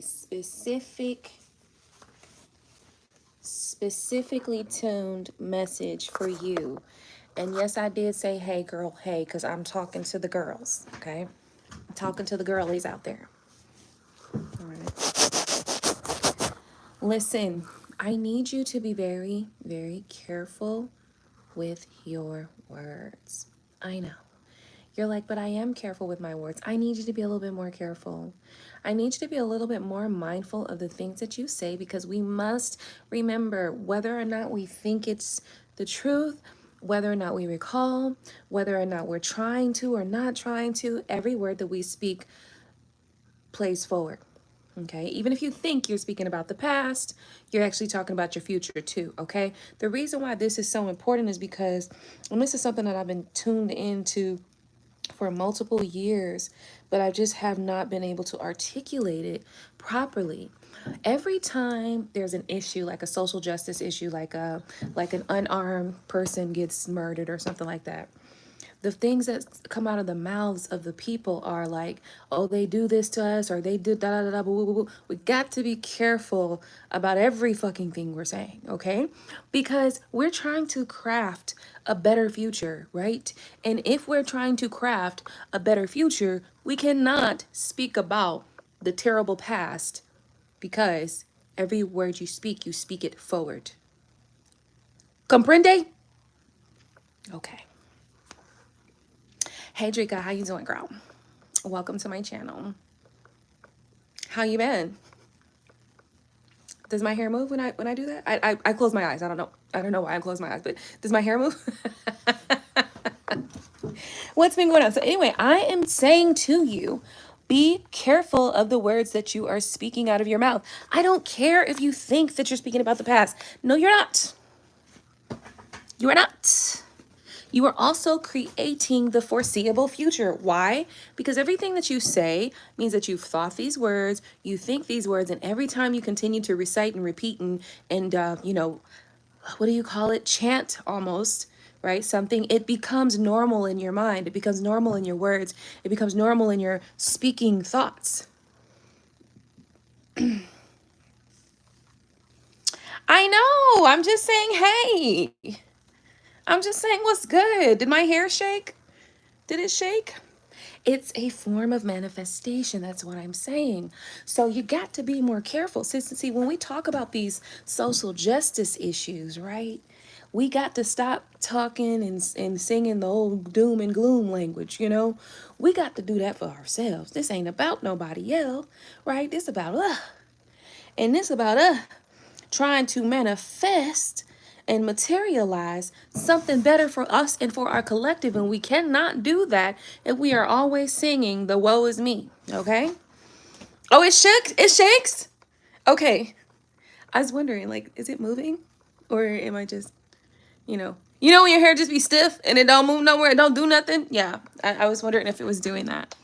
a specifically tuned message for you. And yes, I did say, hey, girl, hey, because I'm talking to the girls, okay? I'm talking to the girlies out there. All right. Listen, I need you to be very, very careful with your words. I know. You're like, but I am careful with my words. I need you to be a little bit more careful. I need you to be a little bit more mindful of the things that you say, because we must remember whether or not we think it's the truth, whether or not we recall, whether or not we're trying to or not trying to, every word that we speak plays forward. Okay, even if you think you're speaking about the past, you're actually talking about your future too. Okay, the reason why this is so important is because, and this is something that I've been tuned into for multiple years, but I just have not been able to articulate it properly. Every time there's an issue, like a social justice issue, like an unarmed person gets murdered or something like that, the things that come out of the mouths of the people are like, oh, they do this to us, or they do da da da da. Boo, boo, boo. We got to be careful about every fucking thing we're saying, okay? Because we're trying to craft a better future, right? And if we're trying to craft a better future, we cannot speak about the terrible past, because every word you speak it forward. Comprende? Okay. Hey Drika, how you doing, girl? Welcome to my channel. How you been? Does my hair move when I do that? I close my eyes. I don't know why I close my eyes, but does my hair move? What's been going on? So anyway, I am saying to you, be careful of the words that you are speaking out of your mouth. I don't care if you think that you're speaking about the past. No, you're not. You are not. You are also creating the foreseeable future. Why? Because everything that you say means that you've thought these words, you think these words, and every time you continue to recite and repeat and you know, what do you call it? Chant almost, right? Something, it becomes normal in your mind. It becomes normal in your words. It becomes normal in your speaking thoughts. I know. I'm just saying, hey. I'm just saying, what's good? Did my hair shake? Did it shake? It's a form of manifestation. That's what I'm saying. So you got to be more careful. See, when we talk about these social justice issues, right? We got to stop talking and singing the old doom and gloom language, you know? We got to do that for ourselves. This ain't about nobody else, right? This about us. And this about us trying to manifest and materialize something better for us and for our collective. And we cannot do that if we are always singing the woe is me, okay? Oh, it shook? It shakes? Okay. I was wondering, like, is it moving? Or am I just, you know when your hair just be stiff and it don't move nowhere, it don't do nothing? Yeah, I was wondering if it was doing that.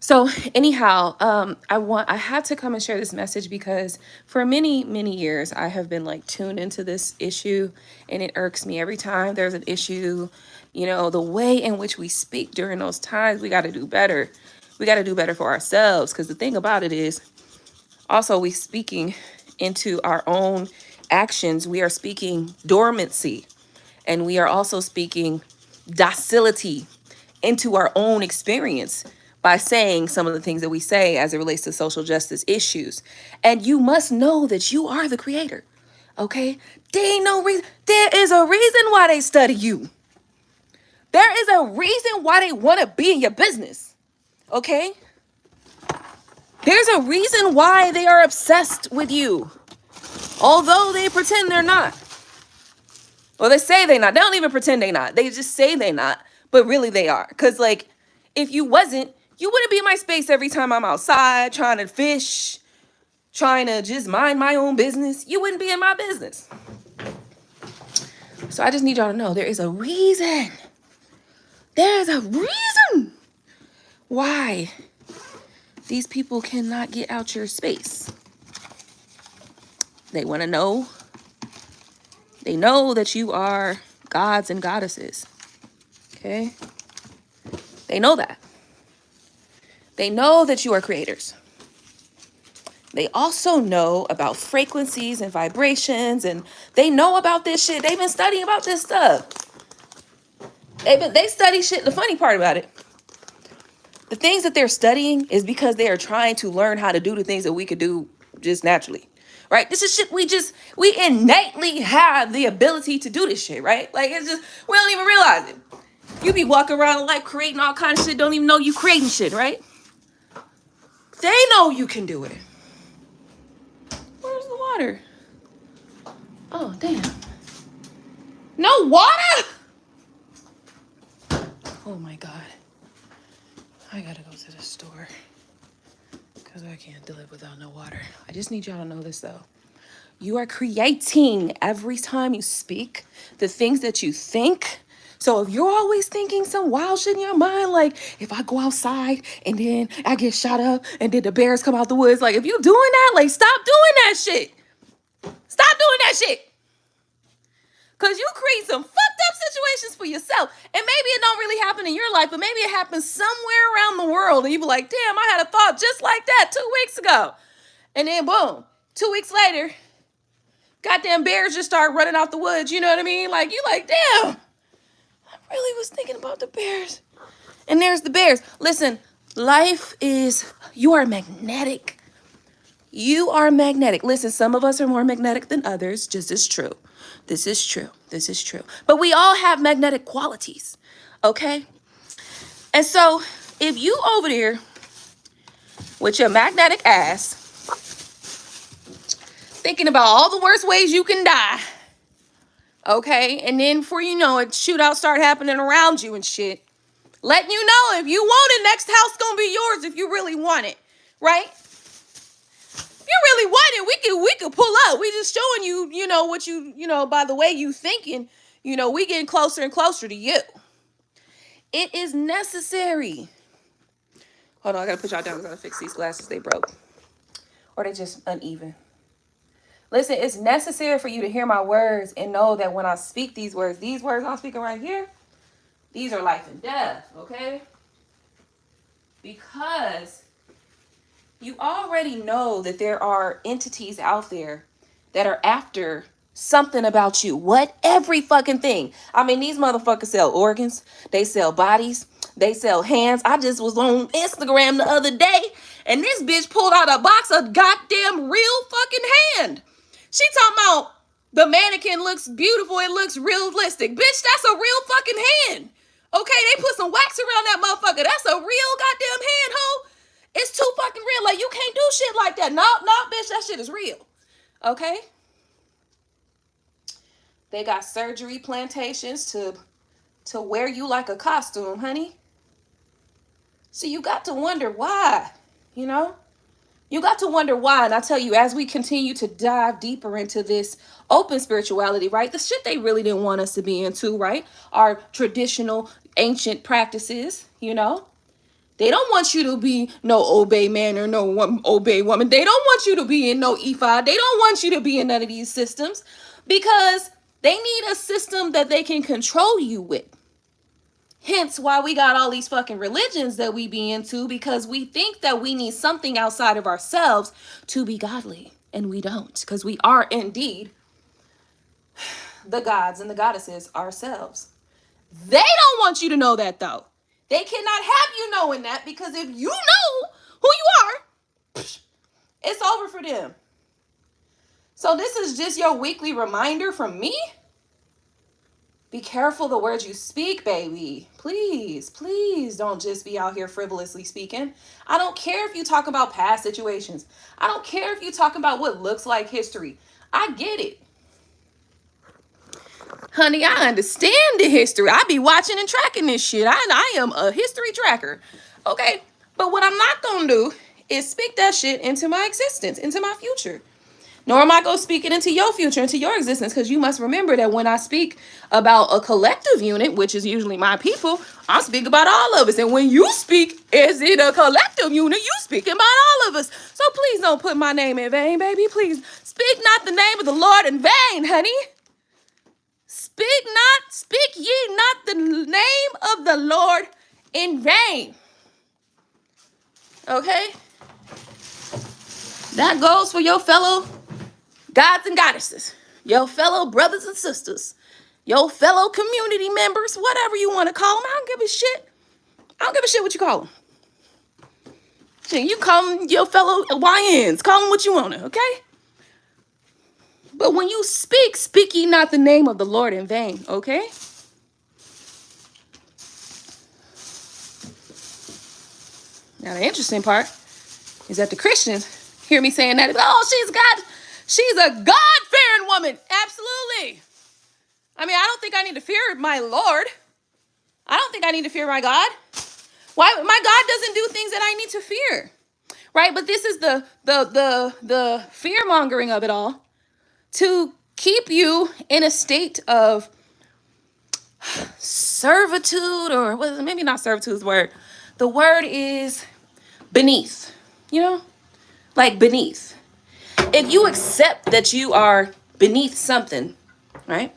So anyhow, I had to come and share this message because for many, many years, I have been like tuned into this issue, and it irks me every time there's an issue. The way in which we speak during those times, we got to do better. We got to do better for ourselves, because the thing about it is also we speaking into our own actions. We are speaking dormancy, and we are also speaking docility into our own experience by saying some of the things that we say as it relates to social justice issues. And you must know that you are the creator, okay? There ain't no reason. There is a reason why they study you. There is a reason why they want to be in your business, okay? There's a reason why they are obsessed with you, although they pretend they're not. Well, they say they're not. They don't even pretend they're not. They just say they're not, but really they are. Because, like, if you wasn't, you wouldn't be in my space every time I'm outside trying to fish, trying to just mind my own business. You wouldn't be in my business. So I just need y'all to know there is a reason. There is a reason why these people cannot get out your space. They want to know. They know that you are gods and goddesses. Okay? They know that. They know that you are creators. They also know about frequencies and vibrations, and they know about this shit. They've been studying about this stuff. They study shit. The funny part about it, the things that they're studying is because they are trying to learn how to do the things that we could do just naturally, right? This is shit we innately have the ability to do this shit, right? Like, it's just, we don't even realize it. You be walking around like creating all kinds of shit, don't even know you creating shit, right? They know you can do it. Where's the water? Oh, damn. No water? Oh my God. I gotta go to the store because I can't live without no water. I just need y'all to know this though. You are creating every time you speak the things that you think. So if you're always thinking some wild shit in your mind, like if I go outside and then I get shot up and then the bears come out the woods, like if you're doing that, like stop doing that shit. Stop doing that shit. Because you create some fucked up situations for yourself. And maybe it don't really happen in your life, but maybe it happens somewhere around the world. And you be like, damn, I had a thought just like that 2 weeks ago. And then boom, 2 weeks later, goddamn bears just start running out the woods. You know what I mean? Like, you like, damn, I really was thinking about the bears. And there's the bears. Listen, life is, you are magnetic. You are magnetic. Listen, some of us are more magnetic than others. Just as true. This is true. This is true. But we all have magnetic qualities. Okay? And so if you over there with your magnetic ass thinking about all the worst ways you can die, okay? And then before you know it, shootouts start happening around you and shit. Letting you know if you want it, next house gonna be yours if you really want it, right? If you really want it, we could pull up. We just showing you, you know, what you know, by the way you thinking, you know, we getting closer and closer to you. It is necessary. Hold on, I gotta put y'all down. I gotta fix these glasses. They broke. Or they just uneven. Listen, it's necessary for you to hear my words and know that when I speak these words I'm speaking right here, these are life and death, okay? Because you already know that there are entities out there that are after something about you. What? Every fucking thing. I mean, these motherfuckers sell organs. They sell bodies. They sell hands. I just was on Instagram the other day and this bitch pulled out a box of goddamn real fucking hand. She talking about the mannequin looks beautiful. It looks realistic. Bitch, that's a real fucking hand. Okay, they put some wax around that motherfucker. That's a real goddamn hand, ho. It's too fucking real. Like, you can't do shit like that. No, bitch, that shit is real. Okay? They got surgery plantations to wear you like a costume, honey. So you got to wonder why, you know? You got to wonder why. And I tell you, as we continue to dive deeper into this open spirituality, right? The shit they really didn't want us to be into, right? Our traditional ancient practices, you know? They don't want you to be no obey man or no obey woman. They don't want you to be in no Ifa. They don't want you to be in none of these systems because they need a system that they can control you with. Hence why we got all these fucking religions that we be into, because we think that we need something outside of ourselves to be godly. And we don't, because we are indeed the gods and the goddesses ourselves. They don't want you to know that though. They cannot have you knowing that, because if you know who you are, it's over for them. So this is just your weekly reminder from me. Be careful the words you speak, baby. Please, please don't just be out here frivolously speaking. I don't care if you talk about past situations. I don't care if you talk about what looks like history. I get it. Honey, I understand the history. I be watching and tracking this shit. I am a history tracker. Okay? But what I'm not going to do is speak that shit into my existence, into my future. Nor am I going to speak it into your future, into your existence, because you must remember that when I speak about a collective unit, which is usually my people, I speak about all of us. And when you speak, is it a collective unit? You speaking about all of us. So please don't put my name in vain, baby. Please speak not the name of the Lord in vain, honey. Speak ye not the name of the Lord in vain. Okay? That goes for your fellow gods and goddesses, your fellow brothers and sisters, your fellow community members, whatever you want to call them. I don't give a shit. I don't give a shit what you call them. You call them your fellow YNs. Call them what you want to, okay? But when you speak, speak ye not the name of the Lord in vain, okay? Now, the interesting part is that the Christians hear me saying that, oh, she's a God-fearing woman. Absolutely. I mean, I don't think I need to fear my Lord. I don't think I need to fear my God. Why? My God doesn't do things that I need to fear, right? But this is the fear-mongering of it all, to keep you in a state of servitude, or well, maybe not servitude is the word. The word is beneath, like beneath. If you accept that you are beneath something, right?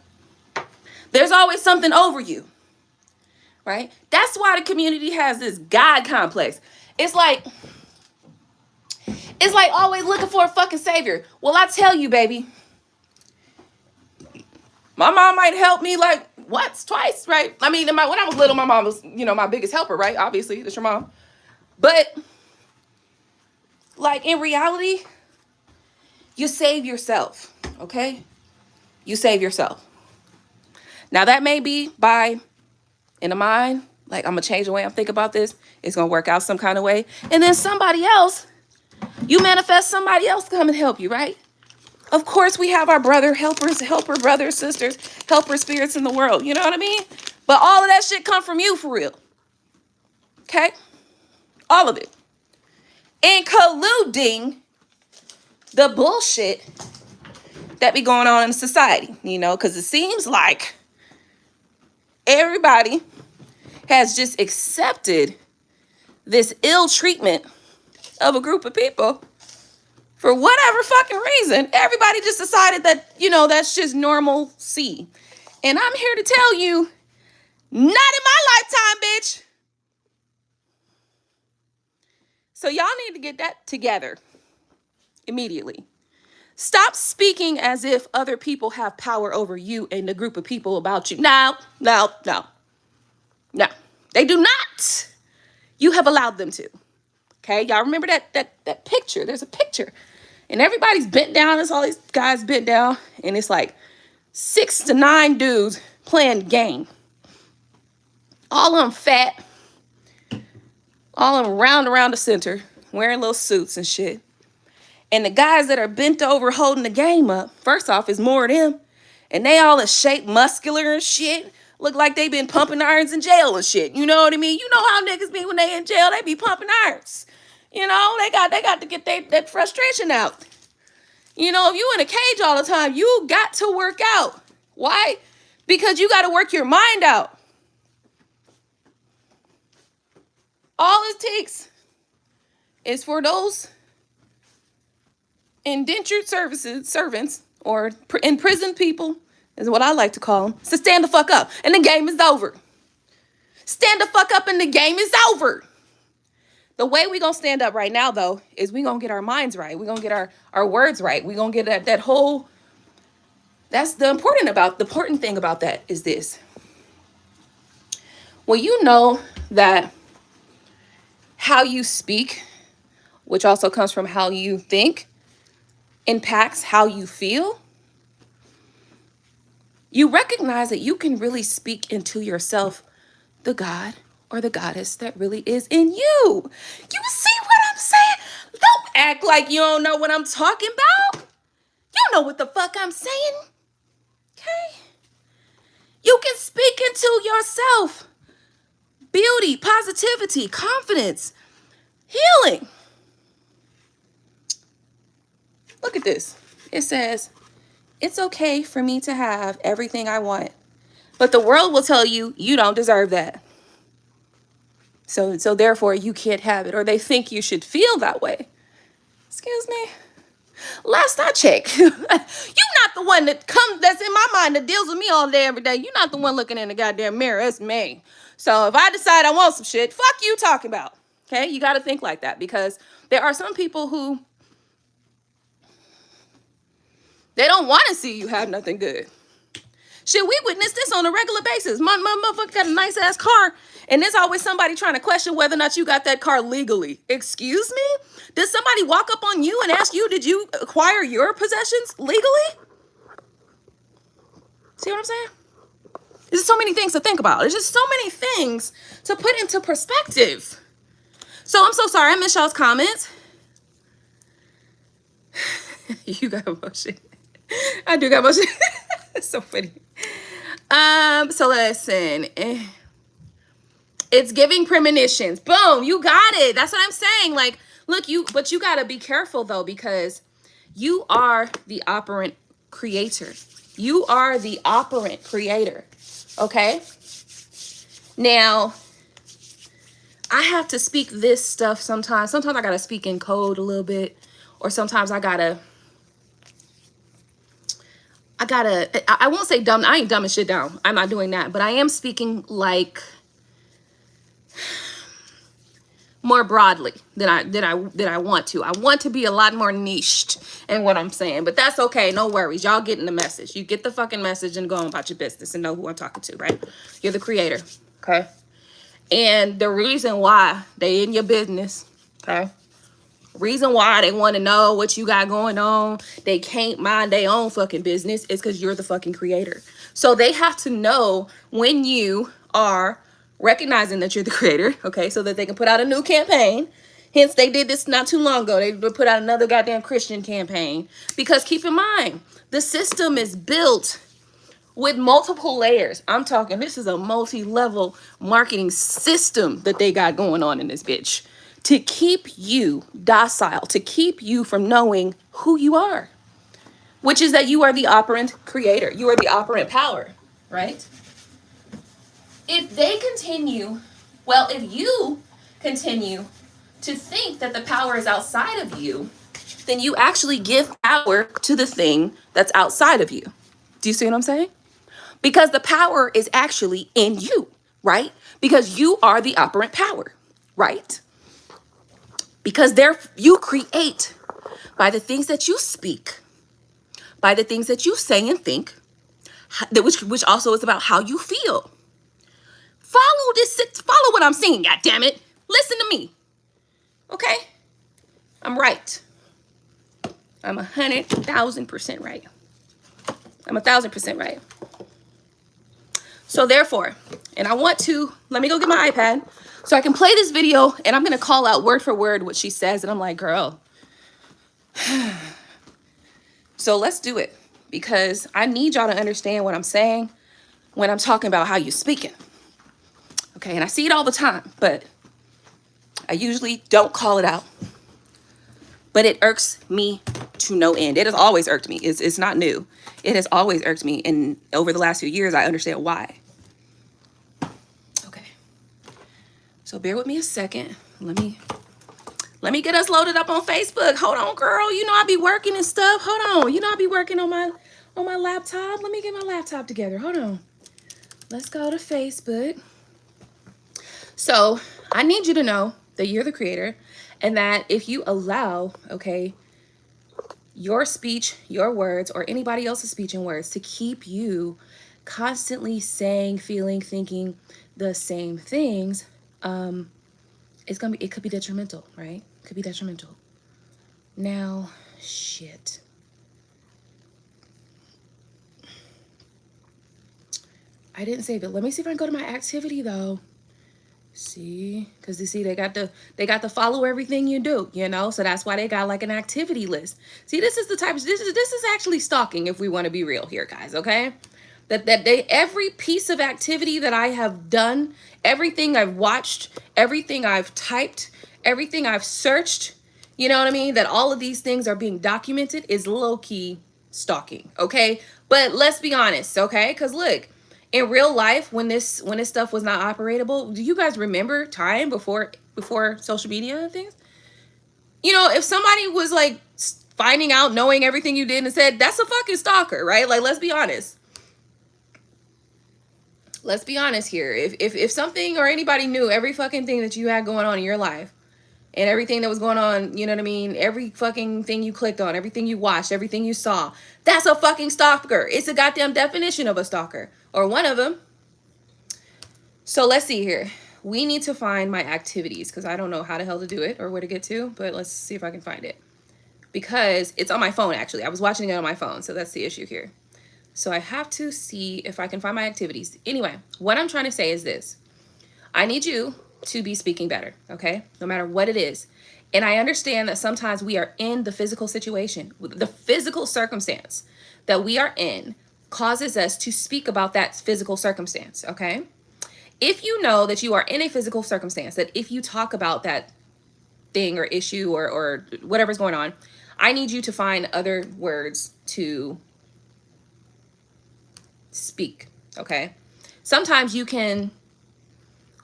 There's always something over you, right? That's why the community has this God complex. It's like always looking for a fucking savior. Well, I tell you, baby, my mom might help me like once, twice, right? I mean, when I was little, my mom was, my biggest helper, right? Obviously, that's your mom. But like in reality, you save yourself, okay? You save yourself. Now that may be in the mind, like I'm gonna change the way I'm thinking about this. It's gonna work out some kind of way. And then somebody else, you manifest somebody else to come and help you, right? Of course, we have our helper brothers, sisters, helper spirits in the world. You know what I mean? But all of that shit come from you for real. Okay? All of it. Including the bullshit that be going on in society, because it seems like everybody has just accepted this ill treatment of a group of people for whatever fucking reason. Everybody just decided that, that's just normalcy. And I'm here to tell you, not in my lifetime, bitch. So y'all need to get that together immediately. Stop speaking as if other people have power over you and the group of people about you. No. They do not. You have allowed them to. Okay, y'all remember that picture? There's a picture. And everybody's bent down. It's all these guys bent down. And it's like 6 to 9 dudes playing game. All of them fat. All of them round around the center. Wearing little suits and shit. And the guys that are bent over holding the game up, first off, is more of them. And they all in shape, muscular and shit. Look like they been pumping irons in jail and shit. You know what I mean? You know how niggas be when they in jail. They be pumping irons. They got to get that frustration out. If you in a cage all the time, you got to work out. Why? Because you got to work your mind out. All it takes is for those indentured servants, or imprisoned people, is what I like to call them, to stand the fuck up. And the game is over. Stand the fuck up and the game is over. The way we gonna stand up right now, though, is we gonna get our minds right. We gonna get our words right. We gonna get that whole, that's the important thing about that is this. Well, you know that how you speak, which also comes from how you think, impacts how you feel. You recognize that you can really speak into yourself the God or the goddess that really is in you. You see what I'm saying? Don't act like you don't know what I'm talking about. You know what the fuck I'm saying. Okay? You can speak into yourself. Beauty, positivity, confidence, healing. Look at this. It says, it's okay for me to have everything I want, but the world will tell you you don't deserve that. So therefore you can't have it, or they think you should feel that way. Excuse me. Last I checked, you're not the one that's in my mind that deals with me all day, every day. You're not the one looking in the goddamn mirror. It's me. So if I decide I want some shit, fuck you talking about. Okay? You got to think like that, because there are some people who They don't want to see you have nothing good. Shit, we witness this on a regular basis. My motherfucker got a nice ass car, and there's always somebody trying to question whether or not you got that car legally. Excuse me? Did somebody walk up on you and ask you, did you acquire your possessions legally? See what I'm saying? There's so many things to think about. There's just so many things to put into perspective. So I'm so sorry I missed y'all's comments. You got emotion. I do got emotion. It's so funny. So listen. It's giving premonitions. Boom, you got it. That's what I'm saying. Like, look, but you gotta be careful though, because you are the operant creator. You are the operant creator. Okay? Now, I have to speak this stuff sometimes. Sometimes I gotta speak in code a little bit, or sometimes I won't say dumb. I ain't dumbing shit down. I'm not doing that, but I am speaking like more broadly than I want to. I want to be a lot more niched in what I'm saying, but that's okay. No worries. Y'all getting the message. You get the fucking message and go on about your business and know who I'm talking to, right? You're the creator, okay? And the reason why they in your business, okay? Reason why they want to know what you got going on, they can't mind their own fucking business, is because you're the fucking creator. So they have to know when you are recognizing that you're the creator, okay, so that they can put out a new campaign. Hence, they did this not too long ago. They put out another goddamn Christian campaign. Because keep in mind, the system is built with multiple layers. I'm talking, this is a multi-level marketing system that they got going on in this bitch to keep you docile, to keep you from knowing who you are, which is that you are the operant creator. You are the operant power, right? If you continue to think that the power is outside of you, then you actually give power to the thing that's outside of you. Do you see what I'm saying? Because the power is actually in you, right? Because you are the operant power, right? Because you create by the things that you speak, by the things that you say and think, which also is about how you feel. Follow what I'm saying, goddammit. Listen to me, okay? I'm right. I'm 100,000% right. I'm 1,000% right. So therefore, and let me go get my iPad so I can play this video, and I'm going to call out word for word what she says. And I'm like, girl. So let's do it, because I need y'all to understand what I'm saying when I'm talking about how you're speaking. Okay, and I see it all the time, but I usually don't call it out. But it irks me to no end. It has always irked me. It's not new. It has always irked me. And over the last few years, I understand why. Okay. So bear with me a second. Let me get us loaded up on Facebook. Hold on, girl. You know I be working and stuff. Hold on. You know I be working on my laptop. Let me get my laptop together. Hold on. Let's go to Facebook. So I need you to know that you're the creator, and that if you allow, okay, your speech, your words, or anybody else's speech and words to keep you constantly saying, feeling, thinking the same things, it could be detrimental, right? It could be detrimental. Now, shit. I didn't save it. Let me see if I can go to my activity though. See, because you see, they got the follow everything you do, you know, so that's why they got like an activity list. See, this is the type of, this is actually stalking, if we want to be real here, guys. Okay, every piece of activity that I have done, everything I've watched, everything I've typed, everything I've searched, you know what I mean, that all of these things are being documented, is low-key stalking. Okay, but let's be honest, okay, because look, in real life, when this stuff was not operatable, do you guys remember time before social media and things? You know, if somebody was like finding out, knowing everything you did and said, that's a fucking stalker, right? Like, let's be honest. Let's be honest here. If something or anybody knew every fucking thing that you had going on in your life, and everything that was going on, you know what I mean? Every fucking thing you clicked on, everything you watched, everything you saw, that's a fucking stalker. It's a goddamn definition of a stalker, or one of them. So let's see here. We need to find my activities because I don't know how the hell to do it or where to get to, but let's see if I can find it. Because it's on my phone, actually. I was watching it on my phone, so that's the issue here. So I have to see if I can find my activities. Anyway, what I'm trying to say is this. I need you to be speaking better, okay? No matter what it is. And I understand that sometimes we are in the physical situation. The physical circumstance that we are in causes us to speak about that physical circumstance, okay? If you know that you are in a physical circumstance, that if you talk about that thing or issue or whatever's going on, I need you to find other words to speak, okay? Sometimes you can,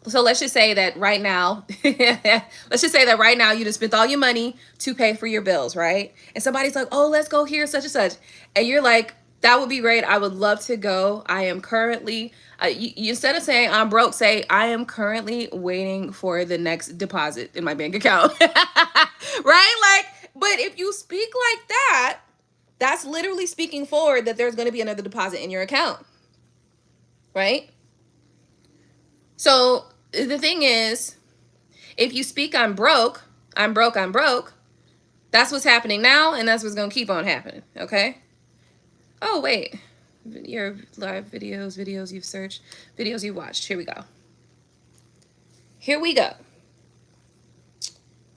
so let's just say that right now, let's just say that right now you just spent all your money to pay for your bills, right? And somebody's like, oh, let's go here, such and such. And you're like, that would be great. I would love to go. I am currently, you instead of saying I'm broke, say I am currently waiting for the next deposit in my bank account, right? Like, but if you speak like that, that's literally speaking forward that there's going to be another deposit in your account, right? So the thing is, if you speak I'm broke, I'm broke, I'm broke, that's what's happening now, and that's what's going to keep on happening, okay? Oh, wait. Your live videos you've searched, videos you've watched. Here we go. Here we go.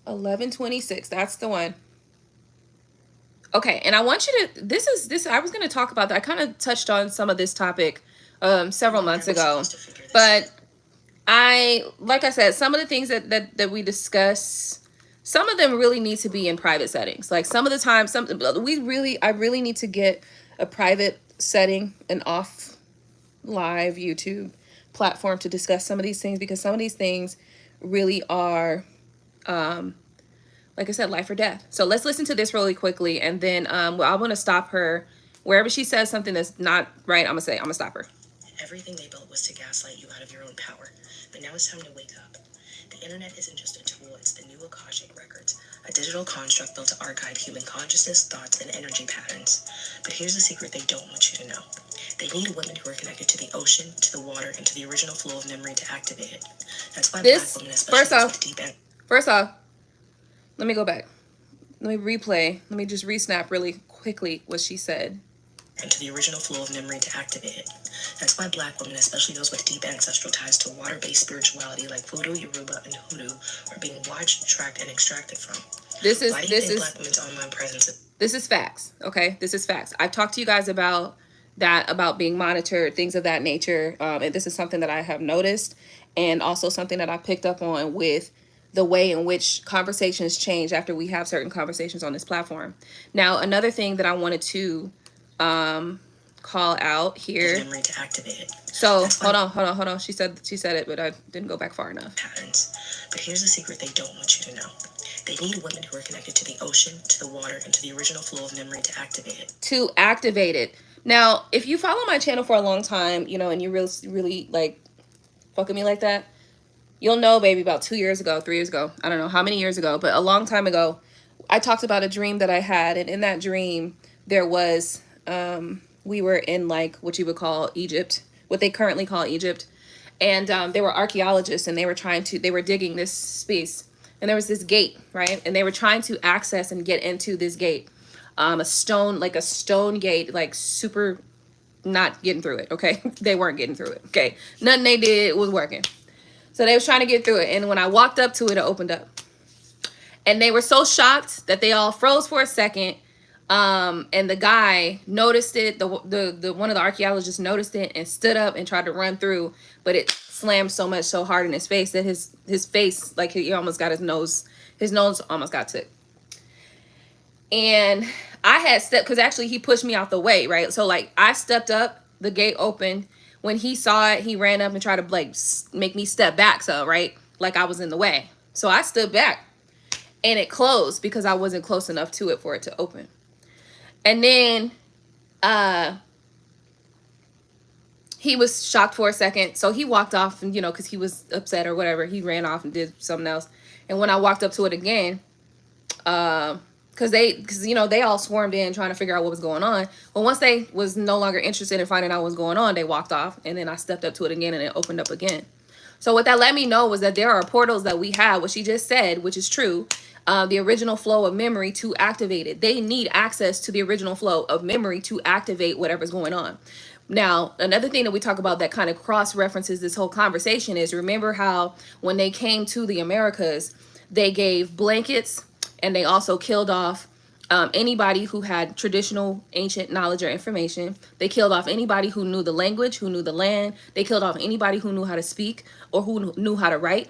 1126. That's the one. Okay, and I want you to, this, I was going to talk about that. I kind of touched on some of this topic several months ago. But like I said, some of the things that we discuss, some of them really need to be in private settings. Like some of the time, I really need to get a private setting, an off live YouTube platform to discuss some of these things, because some of these things really are, like I said, life or death. So let's listen to this really quickly, and then I want to stop her wherever she says something that's not right. I'm gonna stop her. Everything they built was to gaslight you out of your own power, but now it's time to wake up. The internet isn't just a tool, it's the new Akashic Records, a digital construct built to archive human consciousness, thoughts, and energy patterns. But here's the secret they don't want you to know. They need women who are connected to the ocean, to the water, and to the original flow of memory to activate it. That's why Black women, especially those with deep end. First off, let me go back. Let me replay. Let me just re-snap really quickly what she said. And to the original flow of memory to activate it. That's why Black women, especially those with deep ancestral ties to water-based spirituality like voodoo, Yoruba, and hoodoo, are being watched, tracked, and extracted from. This is Black women's online presence? This is facts, okay? This is facts. I've talked to you guys about that, about being monitored, things of that nature, and this is something that I have noticed, and also something that I picked up on with the way in which conversations change after we have certain conversations on this platform. Now, another thing that I wanted to call out here. Memory to activate it. So hold on. She said it, but I didn't go back far enough. Patterns. But here's the secret they don't want you to know. They need women who are connected to the ocean, to the water, and to the original flow of memory to activate it. To activate it. Now, if you follow my channel for a long time, you know, and you really like fucking me like that, you'll know, baby, about 2 years ago, 3 years ago, I don't know how many years ago, but a long time ago, I talked about a dream that I had, and in that dream, there was, we were in like what you would call Egypt, what they currently call Egypt, and they were archaeologists, and they were digging this space, and there was this gate, right, and they were trying to access and get into this gate, a stone gate, like super not getting through it, okay? They weren't getting through it, okay? Nothing they did was working. So they was trying to get through it, and when I walked up to it, it opened up. And they were so shocked that they all froze for a second. And the guy noticed it, the one of the archaeologists noticed it and stood up and tried to run through, but it slammed so hard in his face that his face, like he almost got his nose almost got took. And I had stepped, because actually he pushed me out the way, right? So like I stepped up, the gate opened. When he saw it, he ran up and tried to like make me step back, so right, like I was in the way. So I stood back, and it closed because I wasn't close enough to it for it to open. And then he was shocked for a second, so he walked off, and you know, because he was upset or whatever, he ran off and did something else. And when I walked up to it again, because they all swarmed in trying to figure out what was going on. But once they was no longer interested in finding out what was going on, they walked off. And then I stepped up to it again, and it opened up again. So what that let me know was that there are portals that we have, what she just said, which is true. The original flow of memory to activate it. They need access to the original flow of memory to activate whatever's going on. Now, another thing that we talk about that kind of cross references this whole conversation is, remember how when they came to the Americas, they gave blankets, and they also killed off anybody who had traditional ancient knowledge or information. They killed off anybody who knew the language, who knew the land. They killed off anybody who knew how to speak or who knew how to write.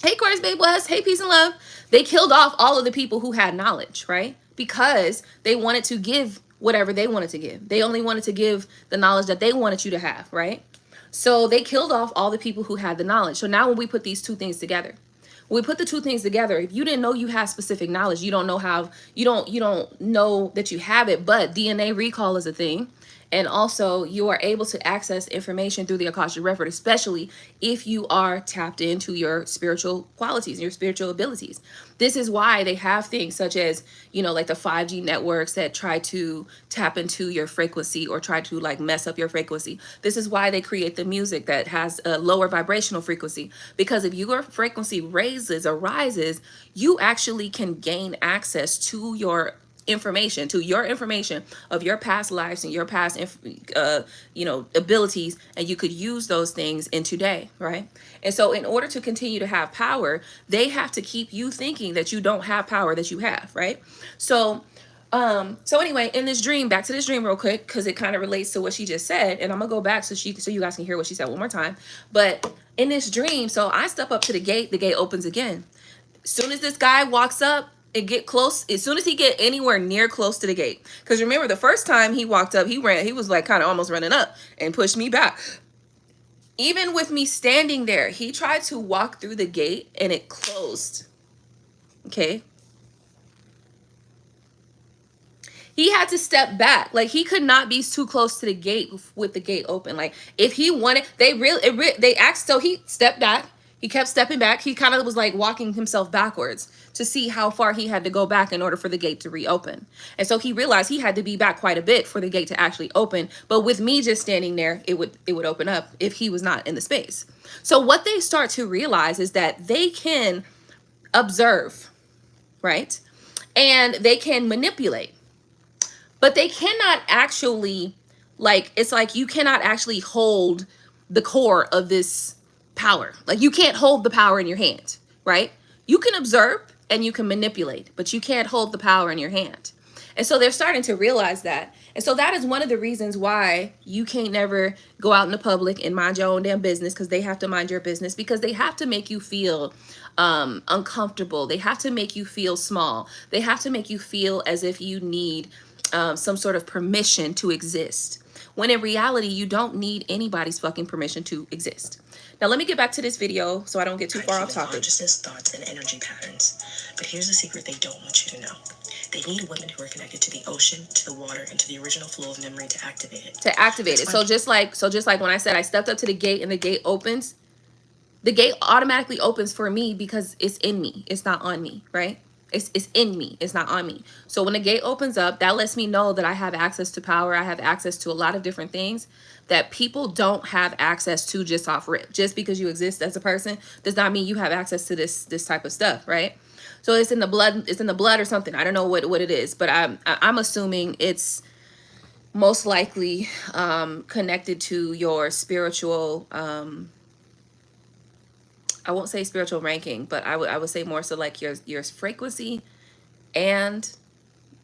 Hey, Aquarius, babe, bless. Hey, peace and love. They killed off all of the people who had knowledge, right? Because they wanted to give whatever they wanted to give. They only wanted to give the knowledge that they wanted you to have, right? So they killed off all the people who had the knowledge. So now when we put these two things together, when we put the two things together, if you didn't know you had specific knowledge, you don't know how, you don't know that you have it, but DNA recall is a thing. And also you are able to access information through the Akashic record, especially if you are tapped into your spiritual qualities and your spiritual abilities. This is why they have things such as, like the 5G networks that try to tap into your frequency or try to like mess up your frequency. This is why they create the music that has a lower vibrational frequency, because if your frequency raises or rises, you actually can gain access to your information of your past lives and your past abilities, and you could use those things in today, right? And so in order to continue to have power, they have to keep you thinking that you don't have power that you have, right? So anyway, in this dream, back to this dream real quick, because it kind of relates to what she just said, and I'm gonna go back so you guys can hear what she said one more time. But in this dream, so I step up to the gate opens again. As soon as this guy walks up and get close, as soon as he get anywhere near close to the gate, because remember the first time he walked up, he was like kind of almost running up and pushed me back. Even with me standing there, he tried to walk through the gate and it closed. Okay. He had to step back. Like, he could not be too close to the gate with the gate open. Like, if he wanted, they asked, so he stepped back. He kept stepping back. He kind of was like walking himself backwards to see how far he had to go back in order for the gate to reopen. And so he realized he had to be back quite a bit for the gate to actually open. But with me just standing there, it would open up if he was not in the space. So what they start to realize is that they can observe, right? And they can manipulate. But they cannot actually, like, it's like you cannot actually hold the core of this power. Like, you can't hold the power in your hand, right? You can observe and you can manipulate, but you can't hold the power in your hand. And so they're starting to realize that. And so that is one of the reasons why you can't never go out in the public and mind your own damn business, because they have to mind your business, because they have to make you feel uncomfortable. They have to make you feel small. They have to make you feel as if you need some sort of permission to exist, when in reality you don't need anybody's fucking permission to exist. Now let me get back to this video so I don't get too far off topic. Consciousness, thoughts, and energy patterns. But here's the secret they don't want you to know. They need women who are connected to the ocean, to the water, and to the original flow of memory to activate it. So just like when I said I stepped up to the gate and the gate opens, the gate automatically opens for me because it's in me. It's not on me, right? It's in me. It's not on me. So when the gate opens up, that lets me know that I have access to power. I have access to a lot of different things that people don't have access to just off rip. Just because you exist as a person does not mean you have access to this type of stuff, right? So it's in the blood. It's in the blood or something. I don't know what it is, but I'm assuming it's most likely connected to your spiritual. I won't say spiritual ranking, but I would say more so like your frequency, and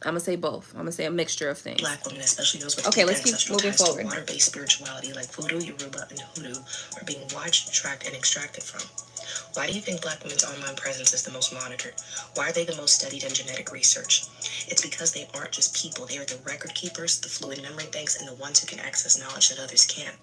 I'm gonna say both. I'm gonna say a mixture of things. Black women, especially those with let's keep moving forward. Water-based spirituality like voodoo, Yoruba, and hoodoo are being watched, tracked, and extracted from. Why do you think Black women's online presence is the most monitored? Why are they the most studied in genetic research? It's because they aren't just people. They are the record keepers, the fluid memory banks, and the ones who can access knowledge that others can't.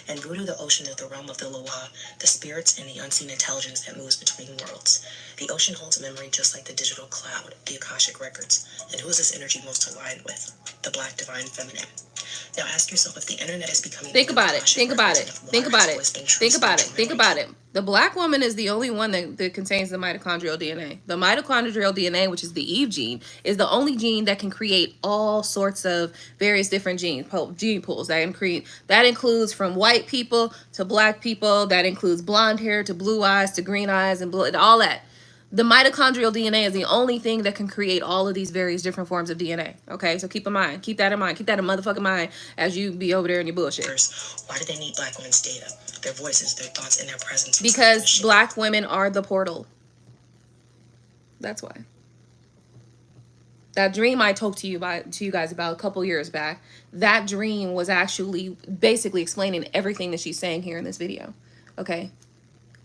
And voodoo, the ocean, is the realm of the Loa, the spirits and the unseen intelligence that moves between worlds. The ocean holds memory just like the digital cloud, the Akashic records. And who is this energy most aligned with? The Black divine feminine. Now ask yourself if the internet is becoming Think about it. Think about it. Think about it. Think about it. Think about it. The black woman is the only one that contains the mitochondrial DNA. The mitochondrial DNA, which is the Eve gene, is the only gene that can create all sorts of various different gene pools. That includes from white people to black people. That includes blonde hair to blue eyes to green eyes and all that. The mitochondrial DNA is the only thing that can create all of these various different forms of DNA. Okay, so keep that in mind. Keep that in motherfucking mind as you be over there in your bullshit. Why do they need black women's data, their voices, their thoughts, and their presence? Because black women are the portal. That's why. That dream I talked to you guys about a couple years back, that dream was actually basically explaining everything that she's saying here in this video. Okay.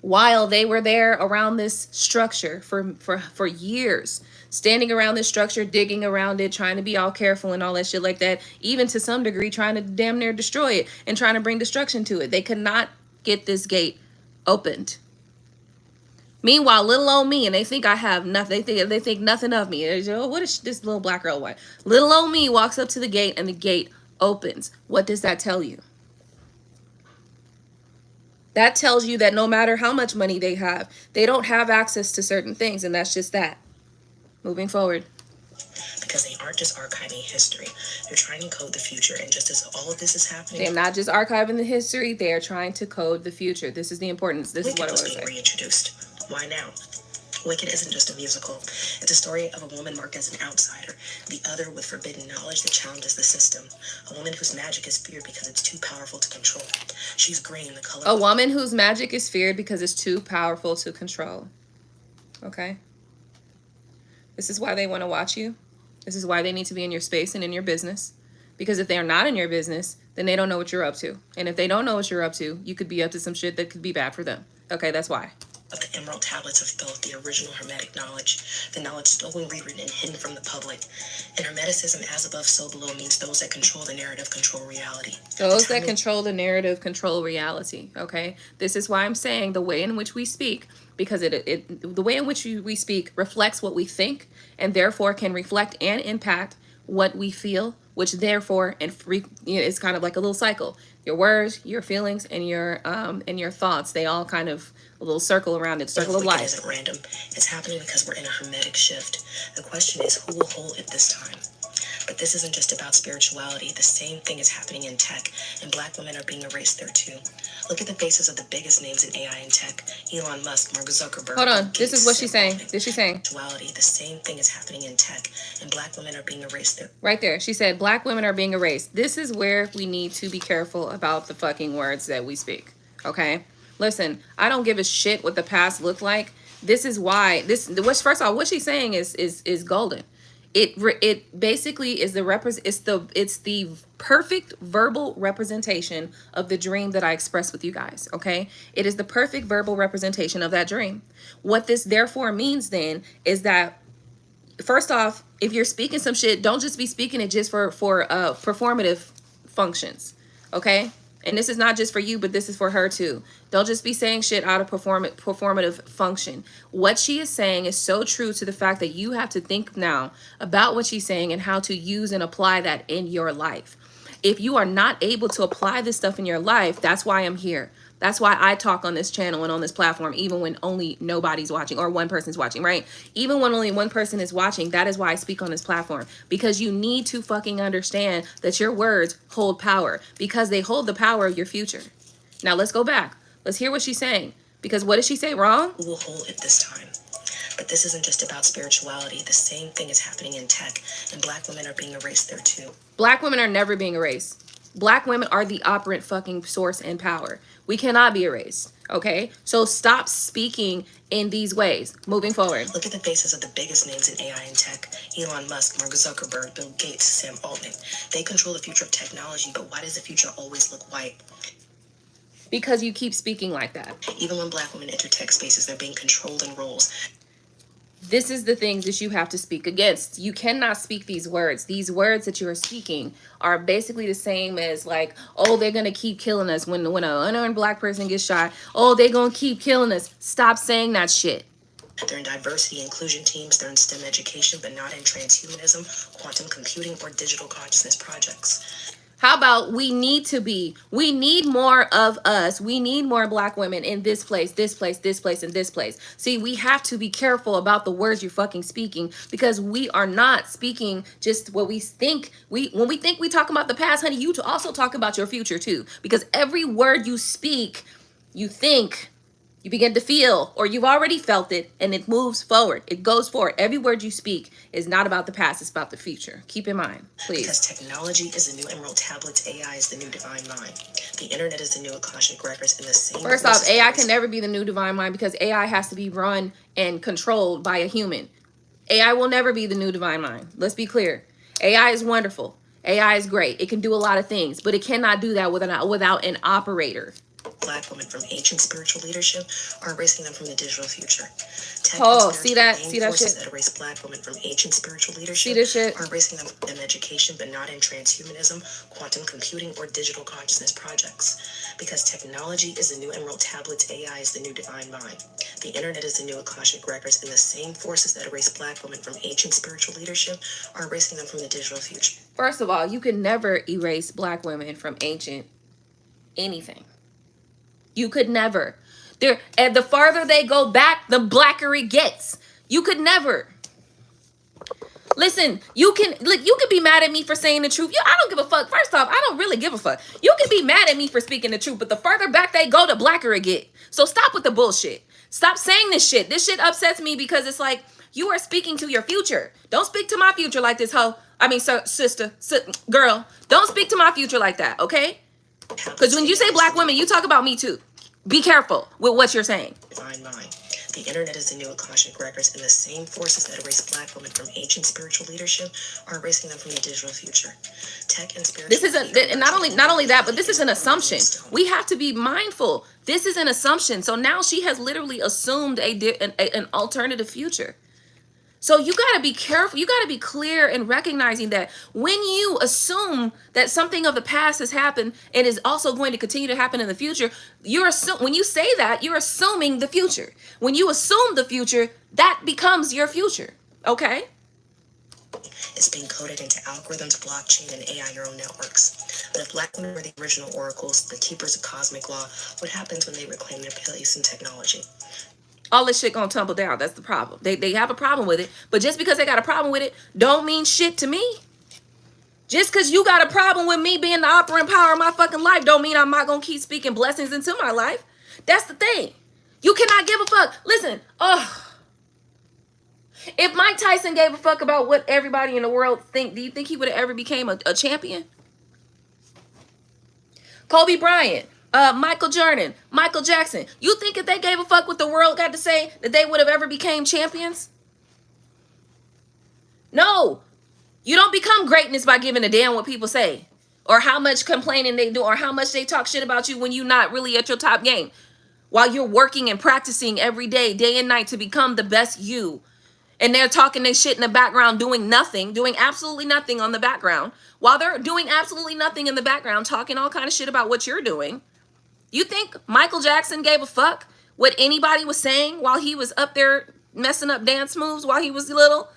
While they were there around this structure for years, standing around this structure, digging around it, trying to be all careful and all that shit like that, even to some degree trying to damn near destroy it and trying to bring destruction to it. They could not get this gate opened. Meanwhile, little old me, and they think I have nothing. They think nothing of me. Oh, what is this little black girl want? Little old me walks up to the gate and the gate opens. What does that tell you? That tells you that no matter how much money they have, they don't have access to certain things, and that's just that. Moving forward. Because they aren't just archiving history. They're trying to code the future, and just as all of this is happening... They're not just archiving the history, they are trying to code the future. This is the importance. This is what I was saying. Reintroduced. Why now? Wicked isn't just a musical. It's a story of a woman marked as an outsider, the other with forbidden knowledge that challenges the system. A woman whose magic is feared because it's too powerful to control. She's green, the color... A woman whose magic is feared because it's too powerful to control. Okay? This is why they want to watch you. This is why they need to be in your space and in your business. Because if they're not in your business, then they don't know what you're up to. And if they don't know what you're up to, you could be up to some shit that could be bad for them. Okay, that's why. Of the emerald tablets of Thoth, the original hermetic knowledge, the knowledge stolen, rewritten, and hidden from the public. In Hermeticism, as above, so below means those that control the narrative control reality. Those that control the narrative control reality, okay? This is why I'm saying the way in which we speak, because the way in which we speak reflects what we think, and therefore can reflect and impact what we feel, which therefore, it's kind of like a little cycle. Your words, your feelings, and your thoughts, they all kind of a little circle around it, circle of life. It isn't random. It's happening because we're in a hermetic shift. The question is, who will hold it this time? But this isn't just about spirituality. The same thing is happening in tech, and black women are being erased there too. Look at the faces of the biggest names in AI and tech. Elon Musk, Mark Zuckerberg. Hold on. This is what she's saying. This she's saying. The same thing is happening in tech, and black women are being erased there. Right there. She said black women are being erased. This is where we need to be careful about the fucking words that we speak. Okay? Listen, I don't give a shit what the past looked like. This is why first of all, what she's saying is golden. It basically is it's the perfect verbal representation of the dream that I expressed with you guys, okay? It is the perfect verbal representation of that dream. What this therefore means then is that, first off, if you're speaking some shit, don't just be speaking it just for performative functions, okay? And this is not just for you, but this is for her too. Don't just be saying shit out of performative function. What she is saying is so true to the fact that you have to think now about what she's saying and how to use and apply that in your life. If you are not able to apply this stuff in your life, that's why I'm here. That's why I talk on this channel and on this platform, even when only nobody's watching or one person's watching, right? Even when only one person is watching, that is why I speak on this platform. Because you need to fucking understand that your words hold power, because they hold the power of your future. Now let's go back. Let's hear what she's saying. Because what did she say wrong? Who will hold it this time? But this isn't just about spirituality. The same thing is happening in tech, and black women are being erased there too. Black women are never being erased. Black women are the operant fucking source and power. We cannot be erased, okay? So stop speaking in these ways. Moving forward. Look at the faces of the biggest names in AI and tech. Elon Musk, Mark Zuckerberg, Bill Gates, Sam Altman. They control the future of technology, but why does the future always look white? Because you keep speaking like that. Even when black women enter tech spaces, they're being controlled in roles. This is the things that you have to speak against. You cannot speak these words. These words that you are speaking are basically the same as like, oh, they're going to keep killing us when an unarmed black person gets shot. Oh, they're going to keep killing us. Stop saying that shit. They're in diversity inclusion teams. They're in STEM education, but not in transhumanism, quantum computing, or digital consciousness projects. How about we need more of us. We need more black women in this place, this place, this place, and this place. See, we have to be careful about the words you're fucking speaking, because we are not speaking just what we think. When we think we talk about the past, honey, you to also talk about your future too. Because every word you speak, you think, you begin to feel, or you've already felt it, and it moves forward. It goes forward. Every word you speak is not about the past, it's about the future. Keep in mind, please. Because technology is the new emerald tablets, AI is the new divine mind. The internet is the new Akashic records, in the same. First off, AI can never be the new divine mind, because AI has to be run and controlled by a human. AI will never be the new divine mind. Let's be clear. AI is wonderful. AI is great. It can do a lot of things, but it cannot do that without an operator. Black women from ancient spiritual leadership are erasing them from the digital future. See that shit? That erase black women from ancient spiritual leadership See this shit? are erasing them in education, but not in transhumanism, quantum computing, or digital consciousness projects. Because technology is the new emerald tablets, AI is the new divine mind. The internet is the new Akashic records, and the same forces that erase black women from ancient spiritual leadership are erasing them from the digital future. First of all, you can never erase black women from ancient anything. You could never. And the farther they go back, the blacker it gets. You could never. Listen, you can be mad at me for saying the truth. I don't give a fuck. First off, I don't really give a fuck. You can be mad at me for speaking the truth, but the further back they go, the blacker it get. So stop with the bullshit. Stop saying this shit. This shit upsets me, because it's like, you are speaking to your future. Don't speak to my future like this, hoe. I mean, girl. Don't speak to my future like that, okay? Because when you say black women, you talk about me too. Be careful with what you're saying. Divine mind. The internet is the new Akashic records, and the same forces that erase black women from ancient spiritual leadership are erasing them from the digital future. Tech and spiritual. This isn't not only that, but this is an assumption. We have to be mindful. This is an assumption. So now she has literally assumed an alternative future. So you got to be careful. You got to be clear in recognizing that when you assume that something of the past has happened and is also going to continue to happen in the future, when you say that, you're assuming the future. When you assume the future, that becomes your future. Okay? It's being coded into algorithms, blockchain, and AI neural networks. But if black women were the original oracles, the keepers of cosmic law, what happens when they reclaim their place in technology? All this shit gonna tumble down. That's the problem. They have a problem with it. But just because they got a problem with it, don't mean shit to me. Just because you got a problem with me being the operating power of my fucking life, don't mean I'm not gonna keep speaking blessings into my life. That's the thing. You cannot give a fuck. Listen, if Mike Tyson gave a fuck about what everybody in the world think, do you think he would have ever became a champion? Kobe Bryant, Michael Jordan, Michael Jackson. You think if they gave a fuck what the world got to say, that they would have ever became champions? No. You don't become greatness by giving a damn what people say, or how much complaining they do, or how much they talk shit about you when you're not really at your top game, while you're working and practicing every day, day and night, to become the best you. And they're talking their shit in the background, doing nothing, doing absolutely nothing on the background, while they're doing absolutely nothing in the background, talking all kind of shit about what you're doing. You think Michael Jackson gave a fuck what anybody was saying while he was up there messing up dance moves while he was little?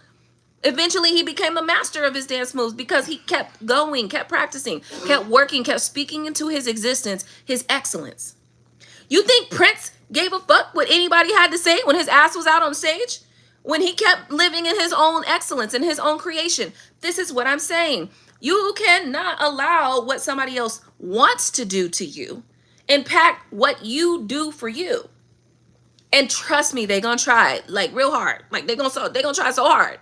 Eventually, he became a master of his dance moves because he kept going, kept practicing, kept working, kept speaking into his existence, his excellence. You think Prince gave a fuck what anybody had to say when his ass was out on stage? When he kept living in his own excellence and his own creation? This is what I'm saying. You cannot allow what somebody else wants to do to you impact what you do for you. And trust me, they're gonna try it like real hard. Like they're gonna try so hard.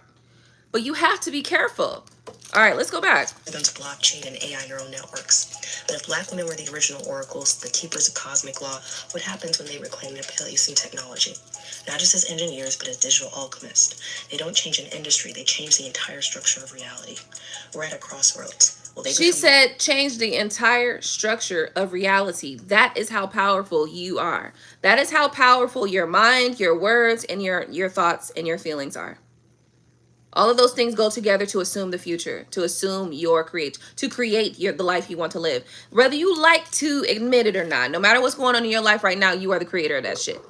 But you have to be careful. All right, let's go back. Blockchain and AI neural networks. But if black women were the original oracles, the keepers of cosmic law, what happens when they reclaim their place in technology? Not just as engineers, but as digital alchemists. They don't change an industry, they change the entire structure of reality. We're at a crossroads. She said change the entire structure of reality. That is how powerful you are. That is how powerful your mind, your words, and your thoughts and your feelings are. All of those things go together to assume the future, to assume to create the life you want to live. Whether you like to admit it or not, no matter what's going on in your life right now, you are the creator of that shit.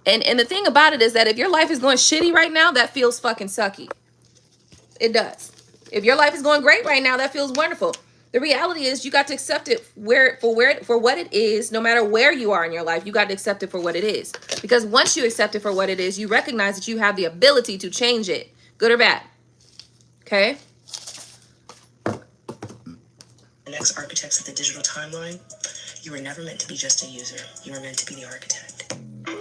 And the thing about it is that if your life is going shitty right now, that feels fucking sucky. It does. If your life is going great right now, that feels wonderful. The reality is you got to accept it for what it is, no matter where you are in your life. You got to accept it for what it is. Because once you accept it for what it is, you recognize that you have the ability to change it, good or bad. Okay? The next architects of the digital timeline, you were never meant to be just a user. You were meant to be the architect.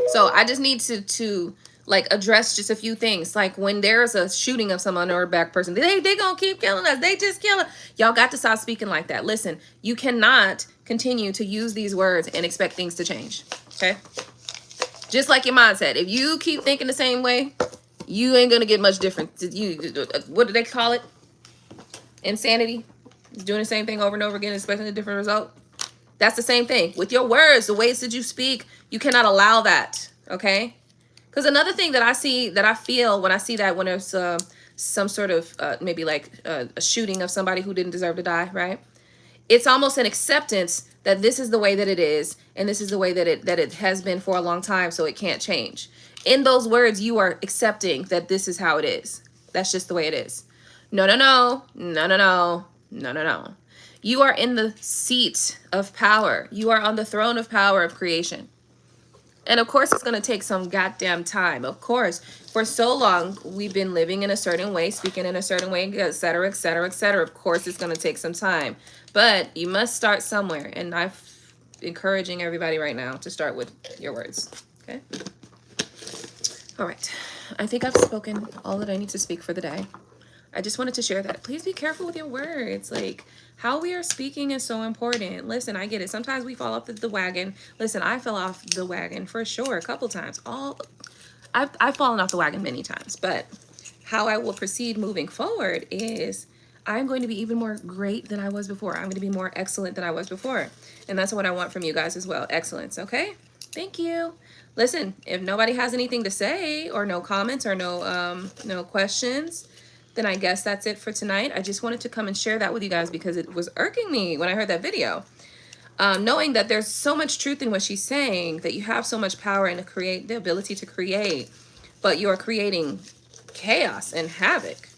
So I just need to like address just a few things. Like when there's a shooting of someone or a black person, they gonna keep killing us. They just kill us. Y'all got to stop speaking like that. Listen, you cannot continue to use these words and expect things to change. Okay? Just like your mindset. If you keep thinking the same way, you ain't gonna get much different. What do they call it? Insanity. Doing the same thing over and over again, expecting a different result. That's the same thing with your words, the ways that you speak. You cannot allow that. Okay? Because another thing that I see, that I feel when I see that, when there's some sort of maybe like a shooting of somebody who didn't deserve to die, right? It's almost an acceptance that this is the way that it is, and this is the way that it has been for a long time, so it can't change. In those words, you are accepting that this is how it is. That's just the way it is. No, no, no, no, no, no, no, no, no. You are in the seat of power. You are on the throne of power of creation. And of course, it's going to take some goddamn time. Of course, for so long, we've been living in a certain way, speaking in a certain way, et cetera, et cetera, et cetera. Of course, it's going to take some time. But you must start somewhere. And I'm encouraging everybody right now to start with your words. Okay? All right. I think I've spoken all that I need to speak for the day. I just wanted to share that. Please be careful with your words. Like, how we are speaking is so important. Listen, I get it. Sometimes we fall off the wagon. Listen, I fell off the wagon for sure a couple times. I've fallen off the wagon many times. But how I will proceed moving forward is I'm going to be even more great than I was before. I'm going to be more excellent than I was before. And that's what I want from you guys as well. Excellence, okay? Thank you. Listen, if nobody has anything to say or no comments or no questions, then I guess that's it for tonight. I just wanted to come and share that with you guys because it was irking me when I heard that video. Knowing that there's so much truth in what she's saying, that you have so much power and the ability to create, but you are creating chaos and havoc.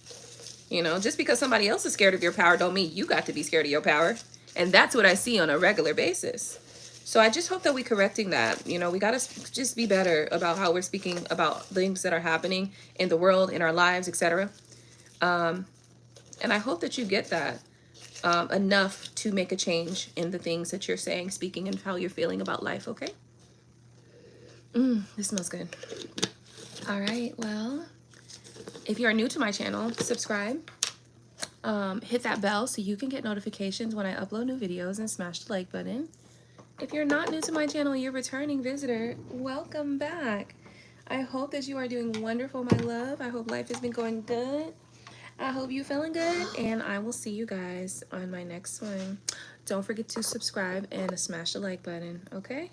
You know, just because somebody else is scared of your power don't mean you got to be scared of your power. And that's what I see on a regular basis. So I just hope that we're correcting that. You know, we got to just be better about how we're speaking about things that are happening in the world, in our lives, etc. And I hope that you get that enough to make a change in the things that you're saying, speaking, and how you're feeling about life, okay? This smells good. All right, well, if you are new to my channel, subscribe. Hit that bell so you can get notifications when I upload new videos, and smash the like button. If you're not new to my channel, you're a returning visitor, welcome back. I hope that you are doing wonderful, my love. I hope life has been going good. I hope you're feeling good, and I will see you guys on my next one. Don't forget to subscribe and smash the like button, okay?